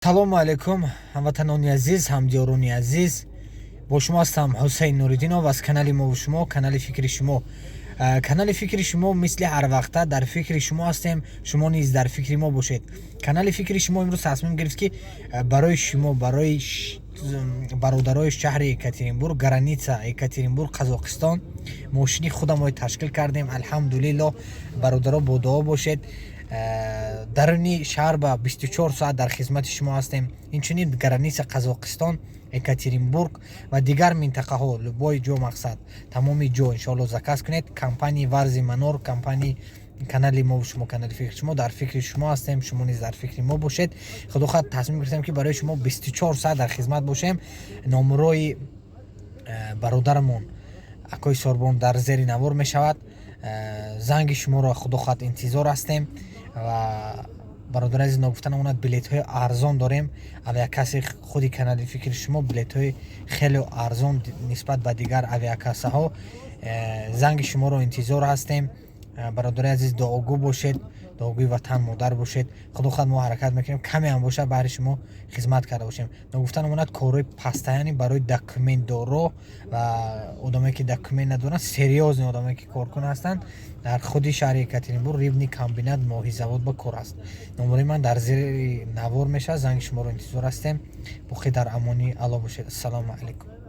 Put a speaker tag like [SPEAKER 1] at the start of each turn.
[SPEAKER 1] салому алайкум, ҳамватанони азиз, ҳамдиёрони азиз. Бо шумо ҳастам Ҳусейн Нуриддинов аз канали мо шумо, канали фикри шумо. Канали фикри шумо мисли ҳар вақта дар фикри шумо ҳастем, шумо низ дар фикри мо бошед. Канали фикри шумо имрӯз тасмим гирифт ки барои шумо, барои бародарои шаҳри Екатеринбург, граница Екатеринбург, Қазоқистон мошини худамро ташкил кардем. Алҳамдулиллоҳ, бародаро бо дуо бошед. даруни шаҳр ба 24 соат дар хизмати шумо ҳастем. Инчунин граница Қазоқистон, Екатеринбург ва дигар минтақаҳо, любой ҷо мақсад, тамоми ҷо иншоалло заказ кунед. Компанияи Варзи Манор, компанияи канали мо шумо, канали фикри шумо, дар фикри шумо ҳастем, шумо низ дар фикри мо бошед. Худохоҳ тасмим гирифтем ки барои шумо 24 соат дар хизмат бошем. Номерои бародарамон Акои Сорбон дар зери навор мешавад. занги шуморо худохоҳ интизор ҳастем ва бародари азиз, нагуфта намонад, билетҳои арзон дорем. Авиакасаи худи канали фикри шумо билетҳои хеле арзон нисбат ба дигар авиакасаҳо. занги шуморо интизор ҳастем. бародари азиз, дуогӯ бошед, дуогӯи ватан модар бошед. худохоҳ мо ҳаракат мекунем, каме ҳам бошад баҳри шумо хизмат карда бошем. Нагуфта намонад, корҳои паста, яъне барои документдоро ва одамое ки документ надоранд, серьёзни одамое ки коркун ҳастанд, дар худи шаҳри Екатеринбург Рибни комбинат моҳизавод ба кор аст. номери ман дар зери навор мешавад. занги шуморо интизор ҳастем. бохи дар амони Аллоҳ бошед. Ассалому алайкум.